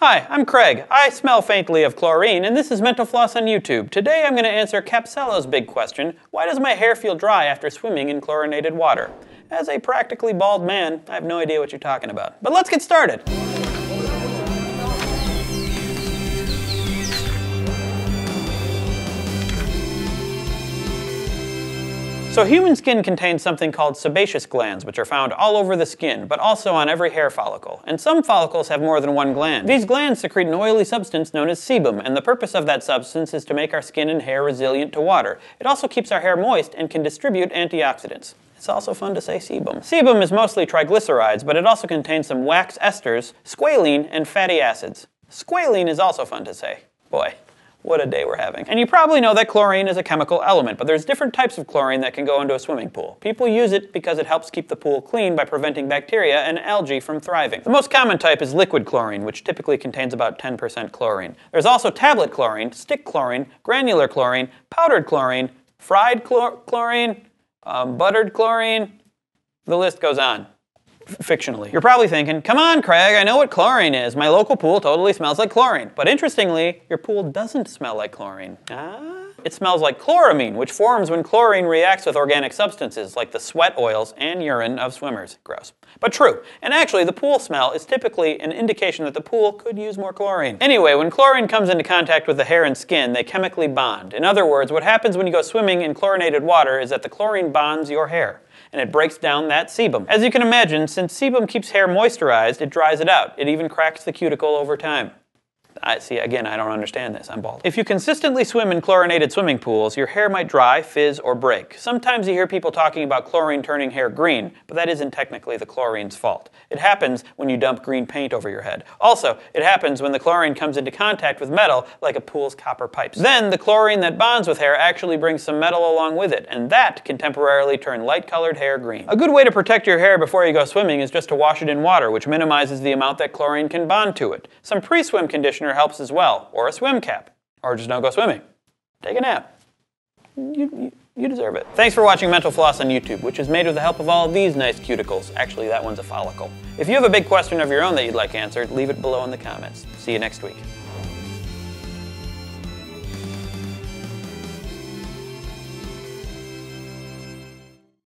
Hi, I'm Craig. I smell faintly of chlorine, and this is Mental Floss on YouTube. Today I'm going to answer Capselo's big question, why does my hair feel dry after swimming in chlorinated water? As a practically bald man, I have no idea what you're talking about. But let's get started! So human skin contains something called sebaceous glands, which are found all over the skin, but also on every hair follicle. And some follicles have more than one gland. These glands secrete an oily substance known as sebum, and the purpose of that substance is to make our skin and hair resilient to water. It also keeps our hair moist and can distribute antioxidants. It's also fun to say sebum. Sebum is mostly triglycerides, but it also contains some wax esters, squalene, and fatty acids. Squalene is also fun to say. Boy. What a day we're having. And you probably know that chlorine is a chemical element, but there's different types of chlorine that can go into a swimming pool. People use it because it helps keep the pool clean by preventing bacteria and algae from thriving. The most common type is liquid chlorine, which typically contains about 10% chlorine. There's also tablet chlorine, stick chlorine, granular chlorine, powdered chlorine, fried chlorine, buttered chlorine. The list goes on. Fictionally. You're probably thinking, come on, Craig, I know what chlorine is. My local pool totally smells like chlorine. But interestingly, your pool doesn't smell like chlorine. It smells like chloramine, which forms when chlorine reacts with organic substances like the sweat oils and urine of swimmers. Gross. But true. And actually, the pool smell is typically an indication that the pool could use more chlorine. Anyway, when chlorine comes into contact with the hair and skin, they chemically bond. In other words, what happens when you go swimming in chlorinated water is that the chlorine bonds your hair, and it breaks down that sebum. As you can imagine, since sebum keeps hair moisturized, it dries it out. It even cracks the cuticle over time. Again, I don't understand this. I'm bald. If you consistently swim in chlorinated swimming pools, your hair might dry, fizz, or break. Sometimes you hear people talking about chlorine turning hair green, but that isn't technically the chlorine's fault. It happens when you dump green paint over your head. Also, it happens when the chlorine comes into contact with metal, like a pool's copper pipes. Then, the chlorine that bonds with hair actually brings some metal along with it, and that can temporarily turn light-colored hair green. A good way to protect your hair before you go swimming is just to wash it in water, which minimizes the amount that chlorine can bond to it. Some pre-swim conditioner helps as well, or a swim cap, or just don't go swimming. Take a nap. You deserve it. Thanks for watching Mental Floss on YouTube, which is made with the help of all of these nice cuticles. Actually, that one's a follicle. If you have a big question of your own that you'd like answered, leave it below in the comments. See you next week.